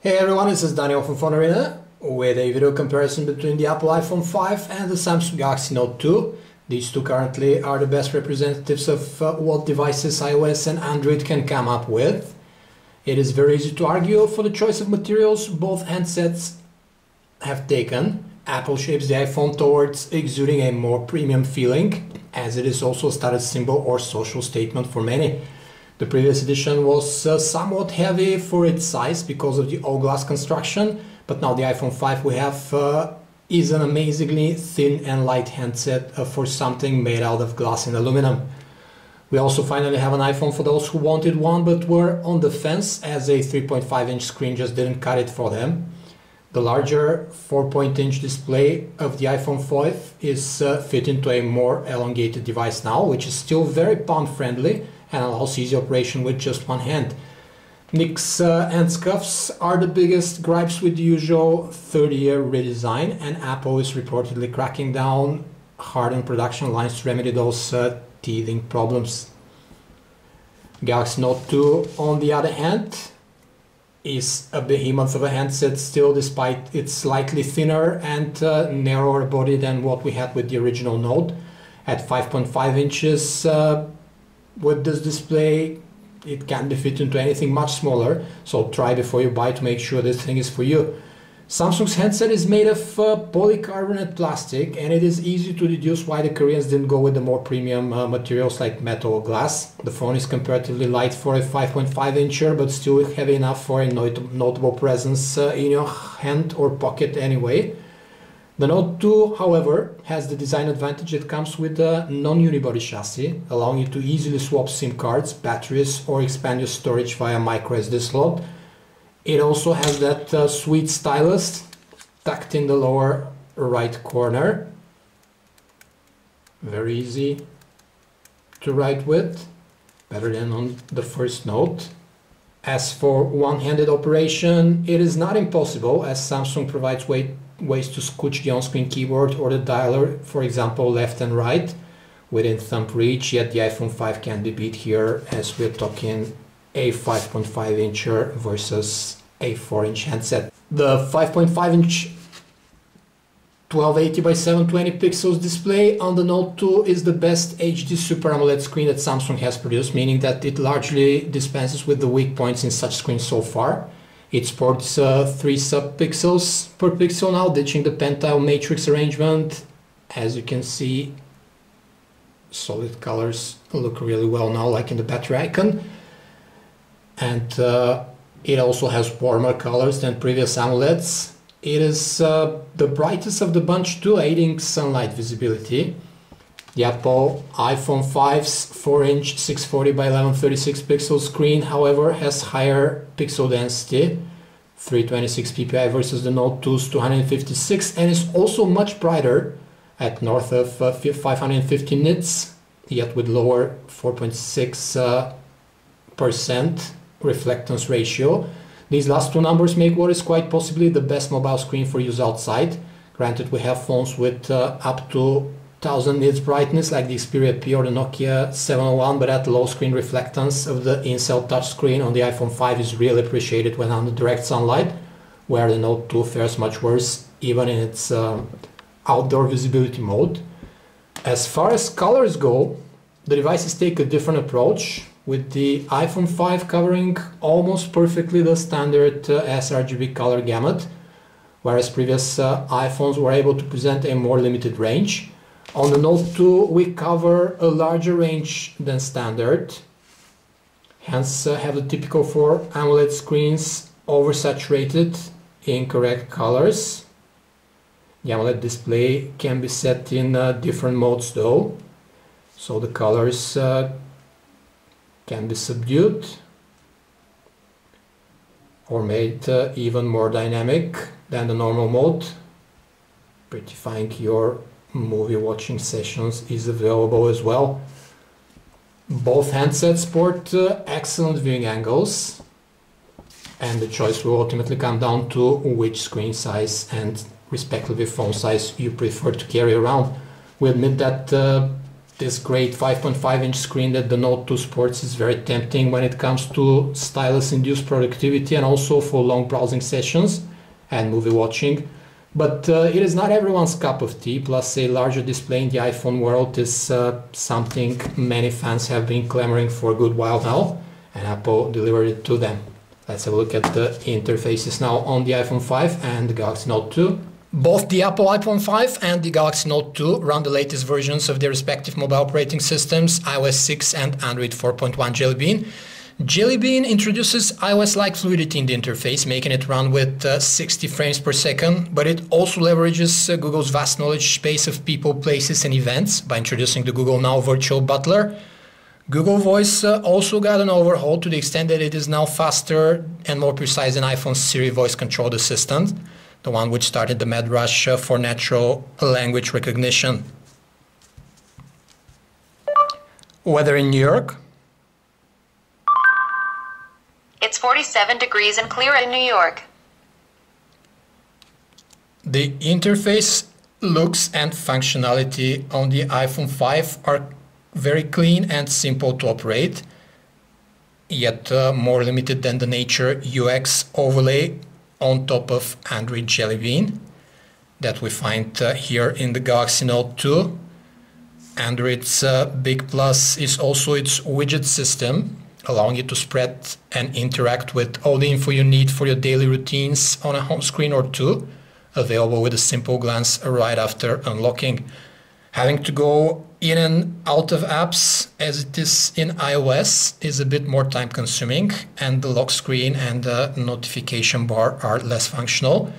Hey everyone, this is Daniel from PhoneArena with a video comparison between the Apple iPhone 5 and the Samsung Galaxy Note 2. These two currently are the best representatives of what devices iOS and Android can come up with. It is very easy to argue for the choice of materials both handsets have taken. Apple shapes the iPhone towards exuding a more premium feeling, as it is also a status symbol or social statement for many. The previous edition was somewhat heavy for its size because of the all-glass construction, but now the iPhone 5 we have is an amazingly thin and light handset for something made out of glass and aluminum. We also finally have an iPhone for those who wanted one but were on the fence, as a 3.5-inch screen just didn't cut it for them. The larger 4-inch display of the iPhone 5 is fit into a more elongated device now, which is still very palm-friendly and allows easy operation with just one hand. Nicks and scuffs are the biggest gripes with the usual 30-year redesign, and Apple is reportedly cracking down hard on production lines to remedy those teething problems. Galaxy Note 2, on the other hand, is a behemoth of a handset still, despite its slightly thinner and narrower body than what we had with the original Note. At 5.5 inches, with this display, it can be fit into anything much smaller, so try before you buy to make sure this thing is for you. Samsung's handset is made of polycarbonate plastic, and it is easy to deduce why the Koreans didn't go with the more premium materials like metal or glass. The phone is comparatively light for a 5.5-incher, but still heavy enough for a notable presence in your hand or pocket anyway. The Note 2, however, has the design advantage it comes with a non-unibody chassis, allowing you to easily swap SIM cards, batteries, or expand your storage via microSD slot. It also has that sweet stylus tucked in the lower right corner. Very easy to write with, better than on the first Note. As for one-handed operation, it is not impossible, as Samsung provides ways to scooch the on-screen keyboard or the dialer, for example left and right, within thumb reach, yet the iPhone 5 can be beat here, as we're talking a 5.5-incher versus a 4-inch handset. The 5.5-inch 1280 by 720 pixels display on the Note 2 is the best HD Super AMOLED screen that Samsung has produced, meaning that it largely dispenses with the weak points in such screens so far. It sports 3 sub-pixels per pixel now, ditching the pentile matrix arrangement. As you can see, solid colors look really well now, like in the battery icon. And it also has warmer colors than previous AMOLEDs. It is the brightest of the bunch too, aiding sunlight visibility. The Apple iPhone 5's 4-inch 640 by 1136 pixel screen, however, has higher pixel density, 326 ppi versus the Note 2's 256, and is also much brighter at north of 550 nits, yet with lower 4.6% reflectance ratio. These last two numbers make what is quite possibly the best mobile screen for use outside. Granted, we have phones with up to 1000 nits brightness like the Xperia P or the Nokia 701, but that low screen reflectance of the in-cell touchscreen on the iPhone 5 is really appreciated when under direct sunlight, where the Note 2 fares much worse even in its outdoor visibility mode. As far as colors go, the devices take a different approach, with the iPhone 5 covering almost perfectly the standard sRGB color gamut, whereas previous iPhones were able to present a more limited range. On the Note 2 we cover a larger range than standard, hence have the typical for AMOLED screens oversaturated, incorrect colors. The AMOLED display can be set in different modes though, so the colors can be subdued or made even more dynamic than the normal mode. Prettifying your movie watching sessions is available as well. Both handsets sport excellent viewing angles, and the choice will ultimately come down to which screen size and respectively phone size you prefer to carry around. We admit that this great 5.5-inch screen that the Note 2 sports is very tempting when it comes to stylus-induced productivity and also for long browsing sessions and movie watching. But it is not everyone's cup of tea, plus a larger display in the iPhone world is something many fans have been clamoring for a good while now, and Apple delivered it to them. Let's have a look at the interfaces now on the iPhone 5 and the Galaxy Note 2. Both the Apple iPhone 5 and the Galaxy Note 2 run the latest versions of their respective mobile operating systems, iOS 6 and Android 4.1 Jelly Bean. Jelly Bean introduces iOS-like fluidity in the interface, making it run with 60 frames per second, but it also leverages Google's vast knowledge base of people, places, and events by introducing the Google Now Virtual Butler. Google Voice also got an overhaul to the extent that it is now faster and more precise than iPhone's Siri voice-controlled assistant, the one which started the mad rush for natural language recognition. Weather in New York. It's 47 degrees and clear in New York. The interface, looks and functionality on the iPhone 5 are very clean and simple to operate, yet more limited than the Nature UX overlay on top of Android Jelly Bean that we find here in the Galaxy Note 2. Android's big plus is also its widget system, allowing you to spread and interact with all the info you need for your daily routines on a home screen or two, available with a simple glance right after unlocking. Having to go in and out of apps as it is in iOS is a bit more time consuming, and the lock screen and the notification bar are less functional.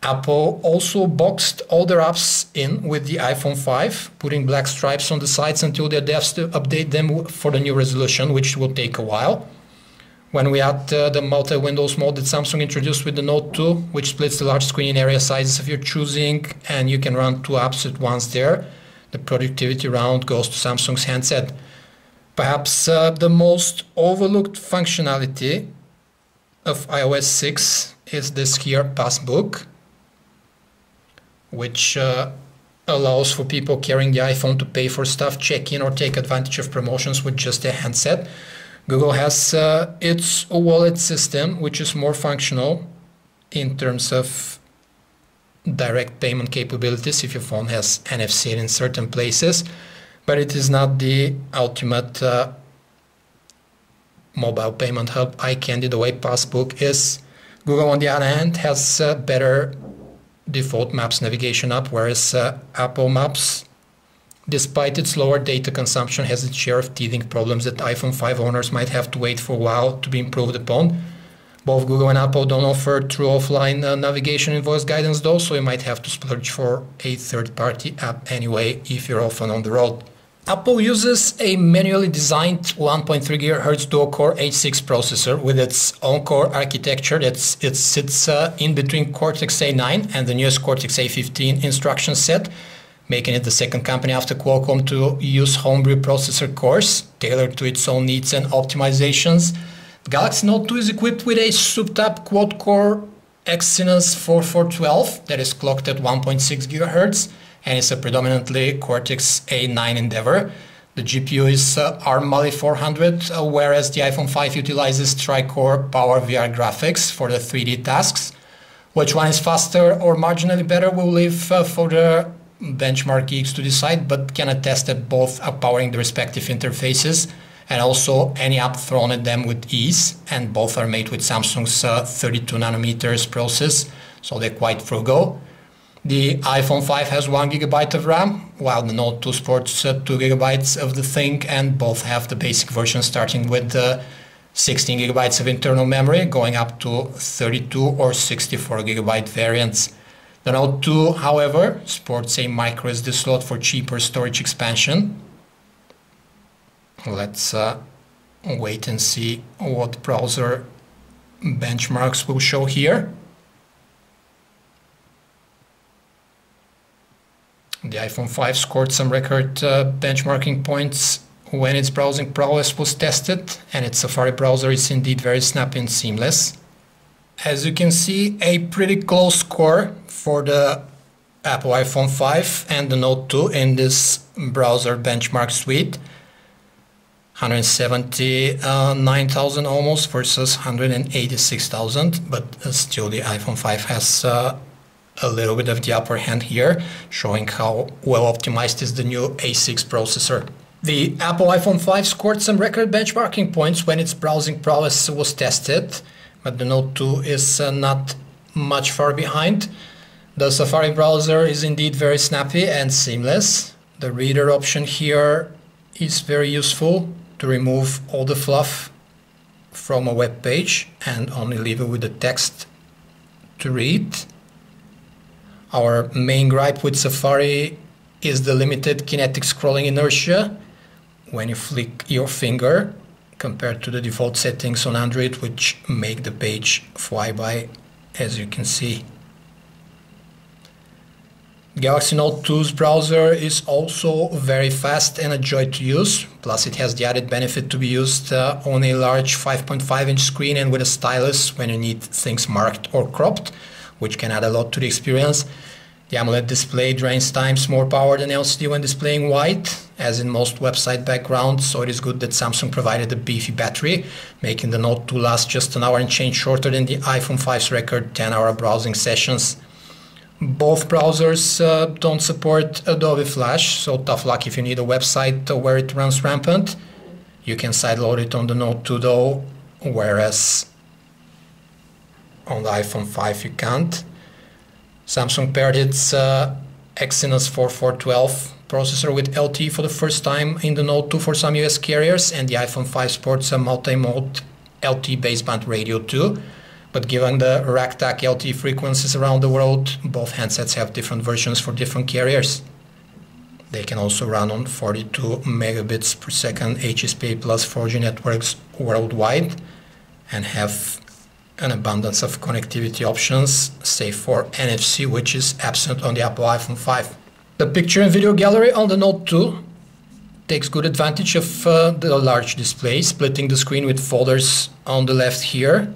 Apple also boxed all their apps in with the iPhone 5, putting black stripes on the sides until their devs to update them for the new resolution, which will take a while. When we add the multi-windows mode that Samsung introduced with the Note 2, which splits the large screen area sizes of your choosing, and you can run two apps at once there, the productivity round goes to Samsung's handset. Perhaps the most overlooked functionality of iOS 6 is this here passbook, which allows for people carrying the iPhone to pay for stuff, check in, or take advantage of promotions with just a handset. Google has its wallet system, which is more functional in terms of direct payment capabilities if your phone has NFC in certain places, but it is not the ultimate mobile payment hub eye candy the way Passbook is. Google, on the other hand, has better default Maps navigation app, whereas Apple Maps, despite its lower data consumption, has its share of teething problems that iPhone 5 owners might have to wait for a while to be improved upon. Both Google and Apple don't offer true offline navigation and voice guidance though, so you might have to splurge for a third-party app anyway if you're often on the road. Apple uses a manually designed 1.3 GHz dual-core H6 processor with its own core architecture that sits in between Cortex-A9 and the newest Cortex-A15 instruction set, making it the second company after Qualcomm to use homebrew processor cores tailored to its own needs and optimizations. The Galaxy Note 2 is equipped with a souped-up quad-core Exynos 4412 that is clocked at 1.6 GHz and is a predominantly Cortex-A9 endeavor. The GPU is ARM Mali 400, whereas the iPhone 5 utilizes tri-core PowerVR graphics for the 3D tasks. Which one is faster or marginally better will leave for the benchmark geeks to decide, but can attest that both are powering the respective interfaces and also any app thrown at them with ease, and both are made with Samsung's 32 nanometers process, so they're quite frugal. The iPhone 5 has 1 GB of RAM, while the Note 2 sports 2 GB of the thing, and both have the basic version starting with 16 GB of internal memory, going up to 32 or 64 GB variants. The Note 2, however, sports a microSD slot for cheaper storage expansion. Let's wait and see what browser benchmarks will show here. The iPhone 5 scored some record benchmarking points when its browsing prowess was tested, and its Safari browser is indeed very snappy and seamless. As you can see, a pretty close score for the Apple iPhone 5 and the Note 2 in this browser benchmark suite. 179,000 almost versus 186,000, but still the iPhone 5 has a little bit of the upper hand here, showing how well optimized is the new A6 processor. The Apple iPhone 5 scored some record benchmarking points when its browsing prowess was tested, but the Note 2 is not much far behind. The Safari browser is indeed very snappy and seamless. The reader option here is very useful to remove all the fluff from a web page and only leave it with the text to read. Our main gripe with Safari is the limited kinetic scrolling inertia when you flick your finger compared to the default settings on Android, which make the page fly by, as you can see. Galaxy Note 2's browser is also very fast and a joy to use, plus it has the added benefit to be used on a large 5.5-inch screen and with a stylus when you need things marked or cropped, which can add a lot to the experience. The AMOLED display drains times more power than LCD when displaying white, as in most website backgrounds, so it is good that Samsung provided a beefy battery, making the Note 2 last just an hour and change shorter than the iPhone 5's record 10-hour browsing sessions. Both browsers don't support Adobe Flash, so tough luck if you need a website where it runs rampant. You can sideload it on the Note 2 though, whereas on the iPhone 5 you can't. Samsung paired its Exynos 4412 processor with LTE for the first time in the Note 2 for some US carriers, and the iPhone 5 sports a multi-mode LTE baseband radio too. But given the rack-tack LTE frequencies around the world, both handsets have different versions for different carriers. They can also run on 42 megabits per second HSPA plus 4G networks worldwide and have an abundance of connectivity options, save for NFC, which is absent on the Apple iPhone 5. The picture and video gallery on the Note 2 takes good advantage of the large display, splitting the screen with folders on the left here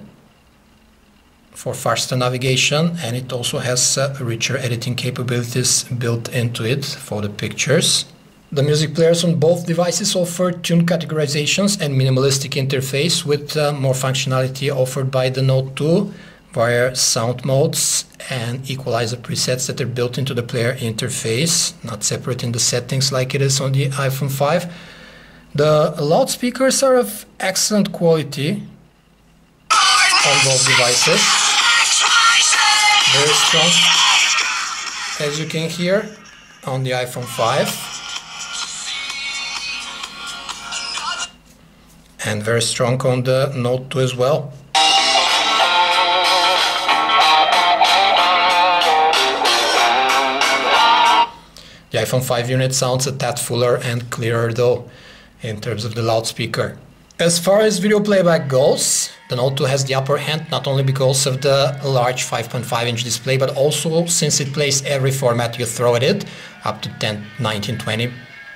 for faster navigation, and it also has richer editing capabilities built into it for the pictures. The music players on both devices offer tune categorizations and minimalistic interface with more functionality offered by the Note 2 via sound modes and equalizer presets that are built into the player interface, not separate in the settings like it is on the iPhone 5. The loudspeakers are of excellent quality on both devices. Very strong, as you can hear, on the iPhone 5. And very strong on the Note 2 as well. The iPhone 5 unit sounds a tad fuller and clearer though, in terms of the loudspeaker. As far as video playback goes, the Note 2 has the upper hand, not only because of the large 5.5-inch display, but also since it plays every format you throw at it, up to 1920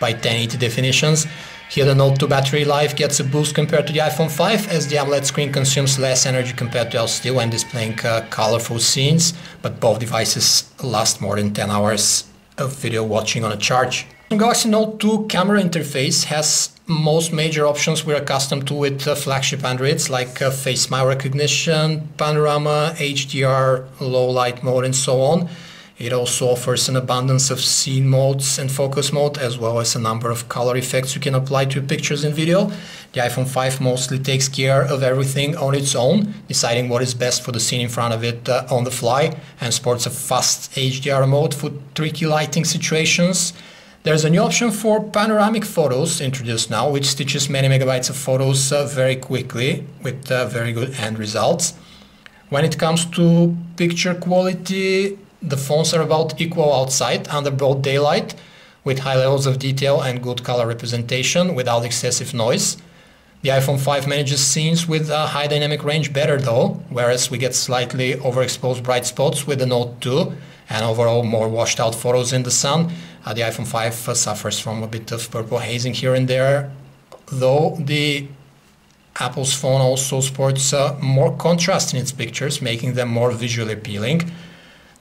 by 1080 definitions. Here the Note 2 battery life gets a boost compared to the iPhone 5, as the AMOLED screen consumes less energy compared to LCD when displaying colorful scenes, but both devices last more than 10 hours of video watching on a charge. The Galaxy Note 2 camera interface has most major options we're accustomed to with flagship Androids, like face smile recognition, panorama, HDR, low light mode, and so on. It also offers an abundance of scene modes and focus mode, as well as a number of color effects you can apply to pictures and video. The iPhone 5 mostly takes care of everything on its own, deciding what is best for the scene in front of it on the fly, and sports a fast HDR mode for tricky lighting situations. There's a new option for panoramic photos introduced now, which stitches many megabytes of photos very quickly with very good end results. When it comes to picture quality, the phones are about equal outside under broad daylight, with high levels of detail and good color representation without excessive noise. The iPhone 5 manages scenes with a high dynamic range better though, whereas we get slightly overexposed bright spots with the Note 2 and overall more washed out photos in the sun. The iPhone 5 suffers from a bit of purple hazing here and there, though the Apple's phone also sports more contrast in its pictures, making them more visually appealing.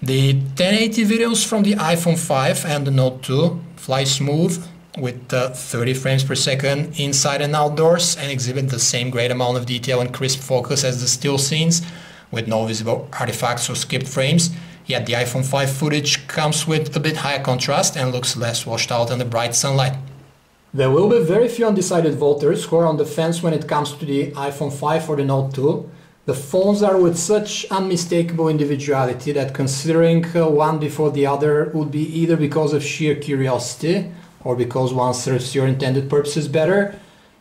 The 1080 videos from the iPhone 5 and the Note 2 fly smooth with 30 frames per second inside and outdoors and exhibit the same great amount of detail and crisp focus as the still scenes with no visible artifacts or skipped frames. Yet the iPhone 5 footage comes with a bit higher contrast and looks less washed out in the bright sunlight. There will be very few undecided voters who are on the fence when it comes to the iPhone 5 or the Note 2. The phones are with such unmistakable individuality that considering one before the other would be either because of sheer curiosity or because one serves your intended purposes better.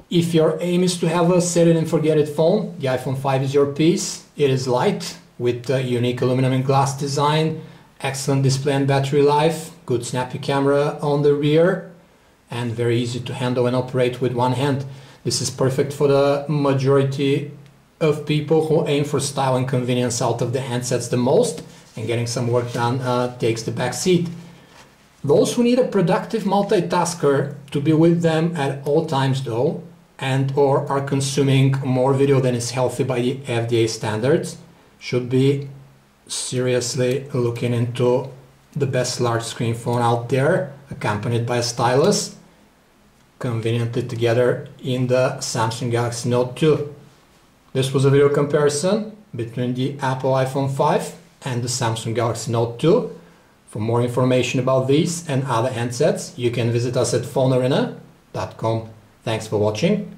If your aim is to have a set it and forget it phone, the iPhone 5 is your piece. It is light with a unique aluminum and glass design, excellent display and battery life, good snappy camera on the rear, and very easy to handle and operate with one hand. This is perfect for the majority of people who aim for style and convenience out of the handsets the most, and getting some work done takes the back seat. Those who need a productive multitasker to be with them at all times though, and or are consuming more video than is healthy by the FDA standards, should be seriously looking into the best large screen phone out there, accompanied by a stylus, conveniently together in the Samsung Galaxy Note 2. This was a video comparison between the Apple iPhone 5 and the Samsung Galaxy Note 2. For more information about these and other handsets, you can visit us at PhoneArena.com. Thanks for watching.